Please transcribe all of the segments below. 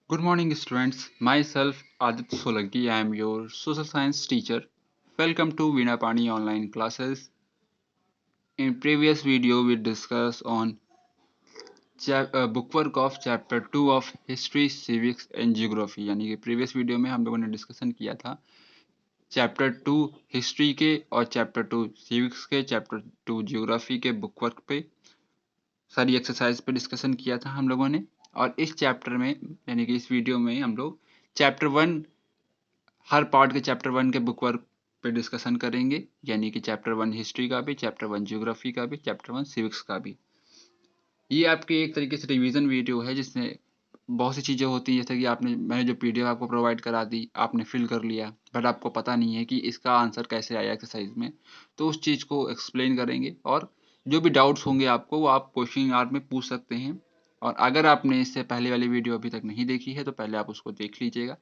Good morning, students. Myself, Adit Solanki. I am your social science teacher. Welcome to Vinapani online classes. In previous video, we discussed on bookwork of chapter 2 of history, civics and geography. यानी कि previous video में हम लोगों ने discussion किया था chapter 2 history के और चैप्टर 2 सिविक्स के, चैप्टर 2 जियोग्राफी के बुकवर्क पे सारी एक्सरसाइज पे डिस्कशन किया था हम लोगों ने। और इस चैप्टर में यानी कि इस वीडियो में हम लोग चैप्टर 1 हर पार्ट के चैप्टर 1 के बुक वर्क पे डिस्कशन करेंगे, यानी कि चैप्टर 1 हिस्ट्री का भी, चैप्टर 1 ज्योग्राफी का भी, चैप्टर 1 सिविक्स का भी। ये आपके एक तरीके से रिवीजन वीडियो है जिसमें बहुत सी चीज़ें होती हैं, जैसे कि मैंने जो पीडीएफ आपको प्रोवाइड करा दी, आपने फिल कर लिया, बट आपको पता नहीं है कि इसका आंसर कैसे आया एक्सरसाइज में, तो उस चीज़ को एक्सप्लेन करेंगे। और जो भी डाउट्स होंगे आपको वो आप क्वेश्चन आवर में पूछ सकते हैं। और अगर आपने इससे पहले वाली वीडियो अभी तक नहीं देखी है तो पहले आप उसको देख लीजिएगा,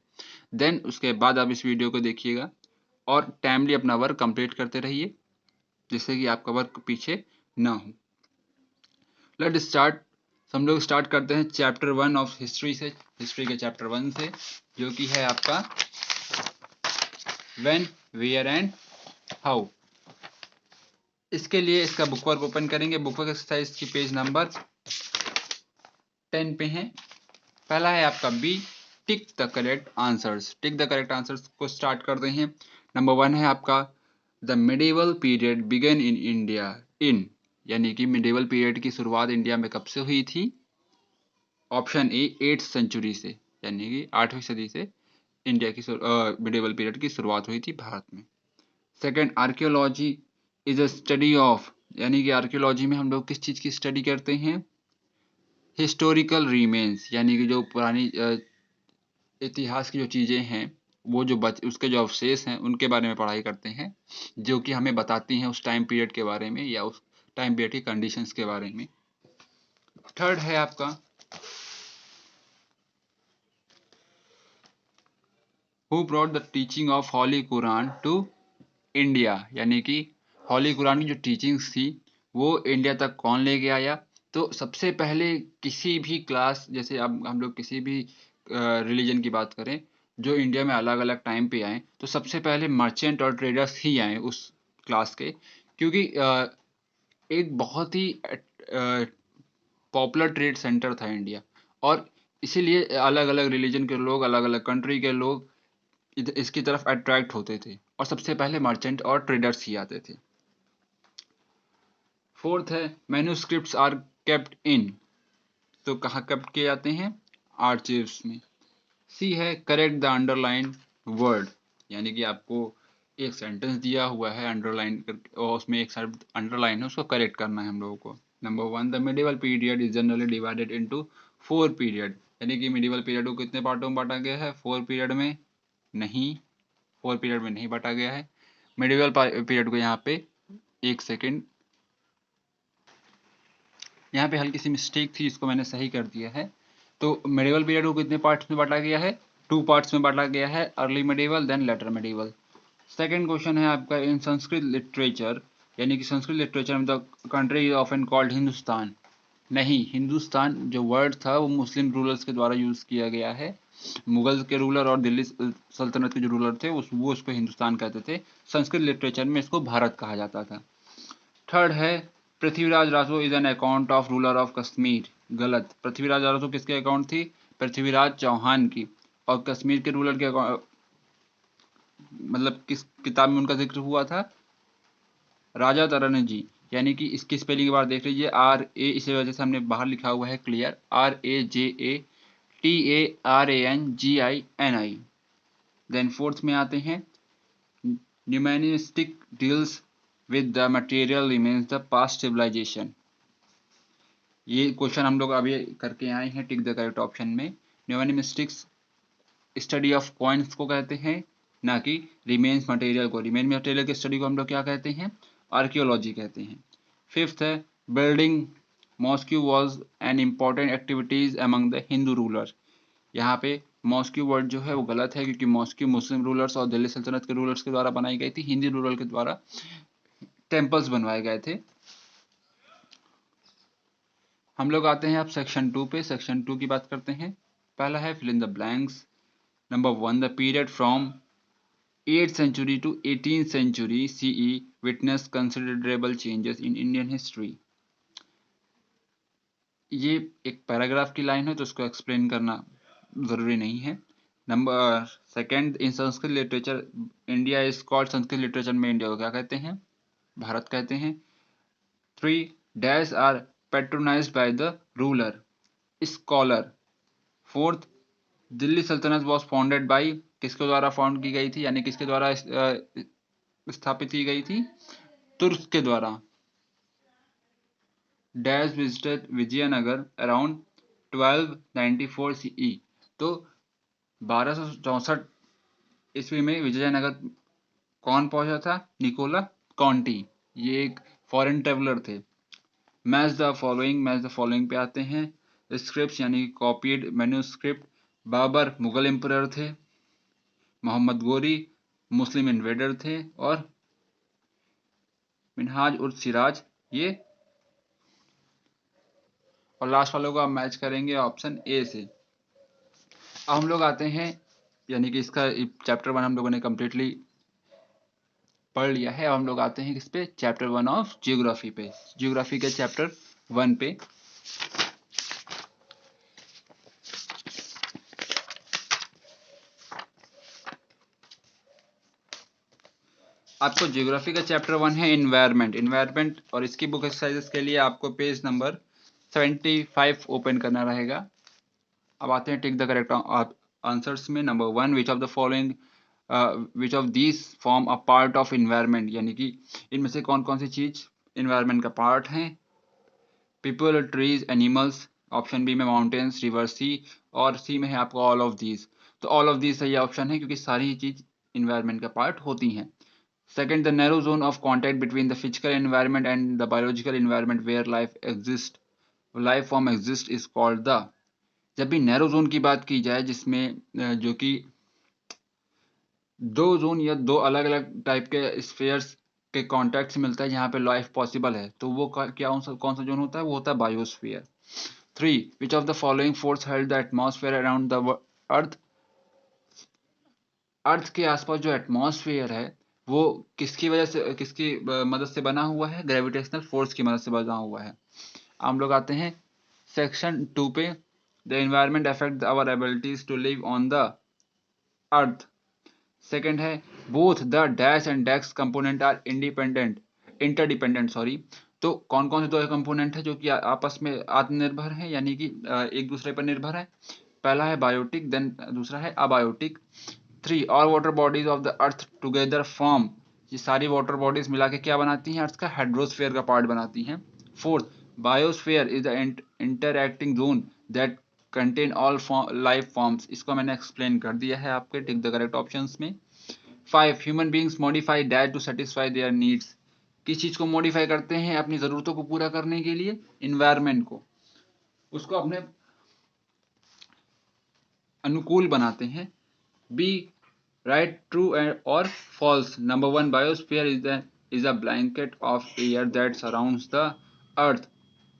देन उसके बाद आप इस वीडियो को देखिएगा और टाइमली अपना वर्क कंप्लीट करते रहिए, जिससे कि आपका वर्क पीछे ना हो। Let start. हम लोग स्टार्ट करते हैं चैप्टर 1 ऑफ हिस्ट्री से, हिस्ट्री के चैप्टर 1 से, जो कि है आपका व्हेन, वेयर एंड हाउ। इसके लिए इसका बुकवर्क ओपन करेंगे। बुकवर्क एक्सरसाइज की पेज नंबर 10 पे है। पहला है आपका B, tick the correct answers. Tick the correct answers को स्टार्ट करते हैं। नंबर 1 है आपका the medieval period began in India in, यानी कि मिडिवल पीरियड की शुरुआत इंडिया में कब से हुई थी? ऑप्शन ए 8th सेंचुरी से, यानी कि 8वीं सदी से इंडिया की मिडिवल पीरियड की शुरुआत हुई थी भारत में। Second, archaeology is a study of, यानी कि आर्कियोलॉजी में हम लोग किस चीज़ की स्टडी करते हैं? हिस्टोरिकल रिमेन्स, यानी कि जो पुरानी इतिहास की जो चीज़ें हैं, वो जो उसके जो अवशेष हैं उनके बारे में पढ़ाई करते हैं, जो कि हमें बताती हैं उस टाइम पीरियड के बारे में या उस टाइम पीरियड की कंडीशंस के बारे में। थर्ड है आपका who brought the teaching of holy Quran to India, यानी कि हॉली कुरान की जो टीचिंग्स थी वो इंडिया तक कौन लेके आया? तो सबसे पहले किसी भी क्लास, जैसे अब हम लोग किसी भी रिलीजन की बात करें जो इंडिया में अलग अलग टाइम पे आए, तो सबसे पहले मर्चेंट और ट्रेडर्स ही आए उस क्लास के, क्योंकि एक बहुत ही पॉपुलर ट्रेड सेंटर था इंडिया। और इसीलिए अलग अलग रिलीजन के लोग, अलग अलग कंट्री के लोग इसकी तरफ अट्रैक्ट होते थे, और सबसे पहले मर्चेंट और ट्रेडर्स ही आते थे। फोर्थ है मैन्युस्क्रिप्ट्स आर केप्ट इन, तो कहाँ केप्ट किए जाते हैं? आर्चीव्स में। सी है करेक्ट द अंडरलाइन वर्ड, यानी कि आपको एक सेंटेंस दिया हुआ है अंडरलाइन और उसमें एक शब्द अंडरलाइन है, उसको करेक्ट करना है हम लोगों को। Number 1, the medieval period is generally divided into 4 period, यानी कि मिडिवल पीरियड को कितने पार्टों में बांटा गया है? 4 पीरियड में नहीं, 4 पीरियड में नहीं बांटा गया है। मिडिवल पीरियड को यहाँ पे, एक सेकेंड, यहाँ पे हल्की सी मिस्टेक थी, इसको मैंने सही कर दिया है। तो मिडिवल पीरियड को कितने पार्ट्स में बांटा गया है? 2 पार्ट्स में बांटा गया है, early medieval then later medieval. Second question है आपका इन संस्कृत लिटरेचर, यानी कि संस्कृत लिटरेचर में the country is often called Hindustan. नहीं, हिंदुस्तान जो वर्ड था वो मुस्लिम रूलर्स के द्वारा यूज किया गया है। मुगल के रूलर और दिल्ली सल्तनत के जो रूलर थे वो उसको हिंदुस्तान कहते थे। संस्कृत लिटरेचर में इसको भारत कहा जाता था। थर्ड है Prithviraj Raso is an account of ruler of Kashmir. गलत। पृथ्वीराज रासो किसके अकाउंट थी? पृथ्वीराज चौहान की। और कश्मीर के रूलर के मतलब किस किताब में उनका जिक्र हुआ था? राजा तरन जी। यानी कि इसकी स्पेलिंग एक बार देख लीजिए, आर ए, इसी वजह से हमने बाहर लिखा हुआ है क्लियर, RAJATARANGINI। देन फोर्थ में आते हैं numismatic deals with the material remains the past civilization. ये क्वेश्चन हम लोग अभी करके आए हैं टिक द करेक्ट ऑप्शन में। न्यूमैनिस्टिक्स स्टडी ऑफ कॉइन्स को कहते हैं, ना कि रिमेन्स मटेरियल को। रिमेन मटेरियल की स्टडी को हम लोग क्या कहते हैं? आर्कियोलॉजी कहते हैं। फिफ्थ है building mosque was an important activities among the Hindu ruler. यहाँ पे मॉस्क्यू वर्ड जो है वो गलत है, क्योंकि मॉस्क्यू मुस्लिम रूलर्स और दिल्ली सल्तनत के रूलर्स के द्वारा बनाई गई थी, हिंदी रूलर के द्वारा टेम्पल्स बनवाए गए थे। हम लोग आते हैं अब सेक्शन 2 पे। सेक्शन 2 की बात करते हैं। पहला है fill in the blanks. Number 1, the period from 8th century to 18th century CE witnessed considerable changes in Indian history। ये एक पैराग्राफ की लाइन है तो उसको एक्सप्लेन करना जरूरी नहीं है। Number second, in Sanskrit literature India is called, Sanskrit literature में इंडिया को क्या कहते हैं? भारत कहते हैं। 3, dash are patronized by the ruler, scholar. 4th, Delhi sultanate was founded by, किसके द्वारा फाउंड की गई थी, यानी किसके द्वारा स्थापित की गई थी? तुर्क के द्वारा। Dash visited Vijayanagar around 1294 CE। तो 1264 ईस्वी में विजयनगर कौन पहुंचा था? निकोला कॉन्टी, ये एक फॉरेन ट्रेवलर थे। मैच द फॉलोइंग पे आते हैं। स्क्रिप्ट यानी copied manuscript, Babur Mughal emperor थे, मोहम्मद गोरी मुस्लिम इन्वेडर थे, और मिनहाज उल सिराज ये, और लास्ट वालों को आप मैच करेंगे ऑप्शन ए से। अब हम लोग आते हैं, यानी कि इसका चैप्टर 1 हम लोगों ने कम्प्लीटली पढ़ लिया है। अब हम लोग आते हैं किस पे? चैप्टर 1 ऑफ जियोग्राफी पे। जियोग्राफी के चैप्टर 1 पे आपको जियोग्राफी का चैप्टर 1 है इन्वायरमेंट, और इसकी बुक एक्सरसाइजेस के लिए आपको पेज नंबर 75 ओपन करना रहेगा। अब आते हैं टिक द करेक्ट आंसर्स में। Number 1, which of the following which of these form a part of environment, यानी कि इनमें से कौन कौन सी चीज इन्वायरमेंट का पार्ट है? People, trees, animals. Option B में माउंटेन्स, रिवर, सी, और सी में है आपको ऑल ऑफ दीज। तो ऑल ऑफ दीज सही ऑप्शन है, क्योंकि सारी ही चीज इन्वायरमेंट का पार्ट होती हैं। Second, the narrow zone of contact between the physical environment and the biological environment where life form exists is called the। जब भी नैरो जोन की बात की जाए, जिसमें जो कि दो जोन या दो अलग अलग टाइप के स्फीयर्स के कॉन्टैक्ट से मिलता है जहाँ पे लाइफ पॉसिबल है, तो वो क्या कौन सा जोन होता है? वो होता है biosphere. 3, which of the following force held the atmosphere around the earth. Earth के आसपास जो एटमॉस्फेयर है वो किसकी वजह से, किसकी मदद से बना हुआ है? ग्रेविटेशनल फोर्स की मदद से बना हुआ है। हम लोग आते हैं सेक्शन 2 पे। The environment affect our abilities to live on the earth. Second है both the dash and dex component are interdependent sorry. तो कौन कौन से दो कंपोनेंट है जो कि आपस में आत्मनिर्भर है, यानी कि एक दूसरे पर निर्भर है? पहला है बायोटिक, देन दूसरा है abiotic. 3, all water bodies of the earth together form. ये सारी वाटर बॉडीज मिला के क्या बनाती हैं? अर्थ का हाइड्रोस्फीयर का पार्ट बनाती हैं। 4, biosphere is the interacting zone that contain all life forms. इसको मैंने एक्सप्लेन कर दिया है आपके टिक द करेक्ट ऑप्शंस में। 5, human beings modify that to satisfy their needs. किस चीज को मॉडिफाई करते हैं अपनी जरूरतों को पूरा करने के लिए? इन्वायरमेंट को, उसको अपने अनुकूल बनाते हैं। बी, राइट, ट्रू और false. Number 1, biosphere is a blanket of air that surrounds the earth.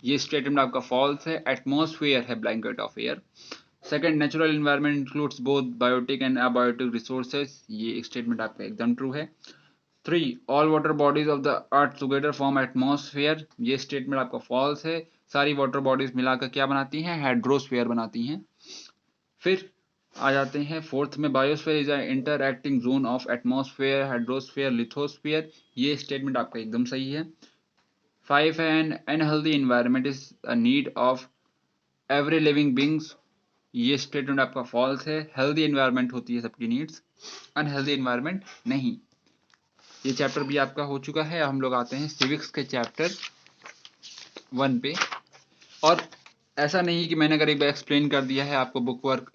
ये स्टेटमेंट आपका फॉल्स है। एटमॉस्फेयर है blanket of air. Second, natural environment includes both biotic and abiotic resources. ये स्टेटमेंट आपका एकदम true है। 3, all water bodies of the earth together form atmosphere. ये statement आपका फॉल्स है। सारी वाटर बॉडीज मिलाकर क्या बनाती हैं? हाइड्रोस्फीयर बनाती हैं। फिर आ जाते हैं फोर्थ में, biosphere is interacting zone of atmosphere, hydrosphere, lithosphere. ये स्टेटमेंट आपका एकदम सही है। 5 है, N unhealthy environment is a need of every living beings. ये स्टेटमेंट आपका फॉल्स है। हेल्दी एनवायरनमेंट होती है सबकी नीड्स, अनहेल्दी एनवायरनमेंट नहीं। ये चैप्टर भी आपका हो चुका है। हम लोग आते हैं सिविक्स के चैप्टर 1 पे। और ऐसा नहीं कि मैंने अगर एक बार एक्सप्लेन कर दिया है आपको बुक वर्क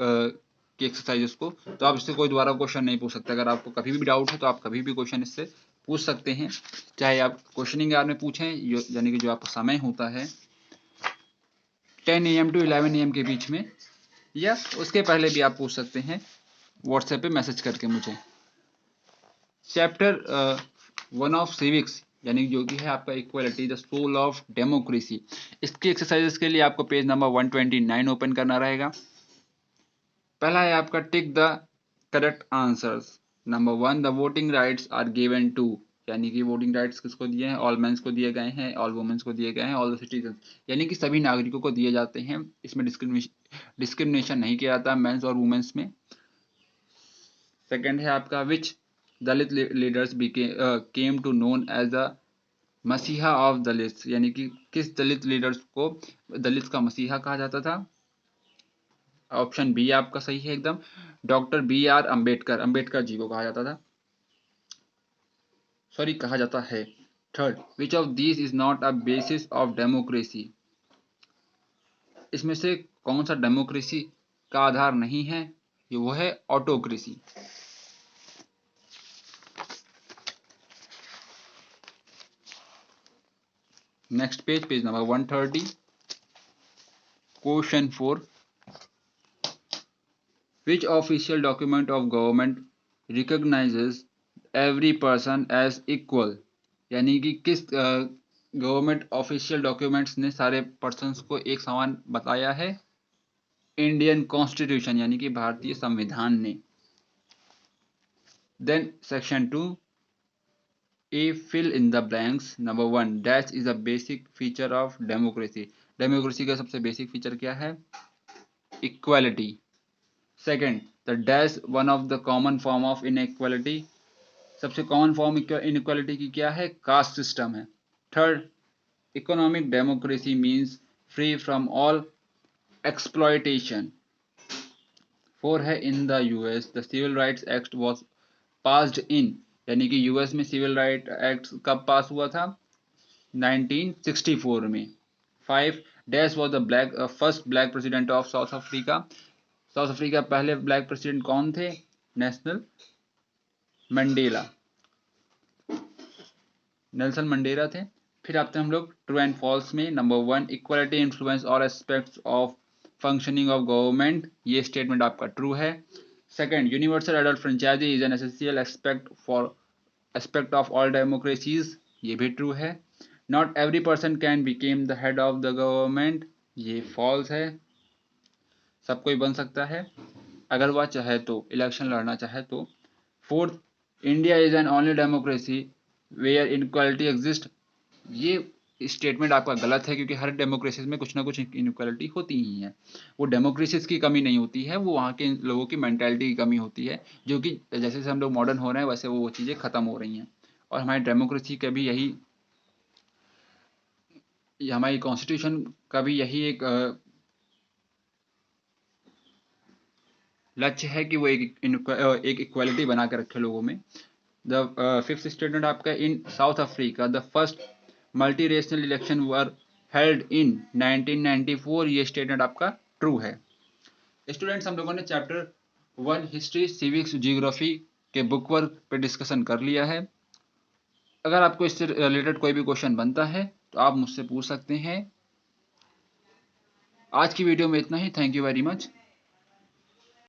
की एक्सरसाइजेस को, तो आप इससे कोई दोबारा क्वेश्चन नहीं पूछ सकते। अगर आपको कभी भी डाउट है तो आप कभी भी क्वेश्चन इससे पूछ सकते हैं, चाहे आप क्वेश्चनिंग आवर में पूछें, यानी कि जो आपका समय होता है 10 AM to 11 AM के बीच में, या उसके पहले भी आप पूछ सकते हैं व्हाट्सएप पे मैसेज करके मुझे। चैप्टर 1 ऑफ सिविक्स, यानी जो कि है आपका equality, the soul of democracy. इसकी एक्सरसाइजेस के लिए आपको पेज नंबर 129 ओपन करना रहेगा। पहला है आपका tick the correct answers. Number 1, the voting rights are given to, यानी कि वोटिंग राइट्स किसको दिए हैं? ऑल मेंस को दिए गए हैं, ऑल वुमेन्स को दिए गए हैं, ऑल द सिटीजन, यानी कि सभी नागरिकों को दिए जाते हैं। इसमें डिस्क्रिमिनेशन नहीं किया जाता मेंस और वुमेन्स में। सेकंड है आपका which Dalit leaders came to known as the messiah of Dalit, यानी कि किस दलित लीडर्स को दलित का मसीहा कहा जाता था? ऑप्शन बी आपका सही है एकदम, doctor B R Ambedkar, Ambedkar ji को कहा जाता था, सॉरी कहा जाता है। Third, which of this is not a basis of democracy, इसमें से कौन सा डेमोक्रेसी का आधार नहीं है? ये वो है autocracy. Next page, page number 130, question 4, which official document of government recognizes every person as equal, यानी कि किस गवर्नमेंट ऑफिशियल डॉक्यूमेंट्स ने सारे पर्सन्स को एक समान बताया है? इंडियन कॉन्स्टिट्यूशन, यानी कि भारतीय संविधान ने। Then section 2, A fill in the blanks. Number 1, dash is a basic feature of democracy, democracy का सबसे बेसिक फीचर क्या है? Equality. Second, the dash one of the common form of inequality, सबसे कॉमन फॉर्म इनइक्वालिटी की क्या है? Caste system है। Third, economic democracy means free from all exploitation. Four है, in the US the civil rights act was passed in, यानी कि US में civil right act कब पास हुआ था? 1964 में। 5, dash was the first black president of south Africa, south Africa पहले black president कौन थे? नेशनल मंडेला, नेल्सन मंडेला थे। फिर आते हैं हम लोग ट्रू एंड फॉल्स में। Number 1, equality influence all aspects of functioning of government, ये स्टेटमेंट आपका ट्रू है। Second, universal adult franchise is an essential aspect of all democracies, ये भी ट्रू है। Not every person can become the head of the government, ये false है, सब कोई बन सकता है अगर वह चाहे तो, इलेक्शन लड़ना चाहे तो। Fourth, India is an only democracy where inequality exist, ये स्टेटमेंट आपका गलत है, क्योंकि हर डेमोक्रेसी में कुछ ना कुछ इनक्वालिटी होती ही है। वो डेमोक्रेसीज की कमी नहीं होती है, वो वहाँ के लोगों की मेंटालिटी की कमी होती है, जो कि जैसे जैसे हम लोग मॉडर्न हो रहे हैं वैसे वो चीज़ें खत्म हो रही हैं। और हमारी डेमोक्रेसी का भी यही, हमारी कॉन्स्टिट्यूशन का भी यही एक लक्ष्य है कि वो एक इक्वालिटी बना के रखे लोगों में। द फिफ्थ स्टेटमेंट आपका, in South Africa the first multi racial election were held in 1994, ये स्टेटमेंट आपका ट्रू है। स्टूडेंट्स, हम लोगों ने चैप्टर 1 हिस्ट्री सिविक्स जियोग्राफी के बुक वर्क पे डिस्कशन कर लिया है। अगर आपको इससे रिलेटेड कोई भी क्वेश्चन बनता है तो आप मुझसे पूछ सकते हैं। आज की वीडियो में इतना ही। Thank you very much.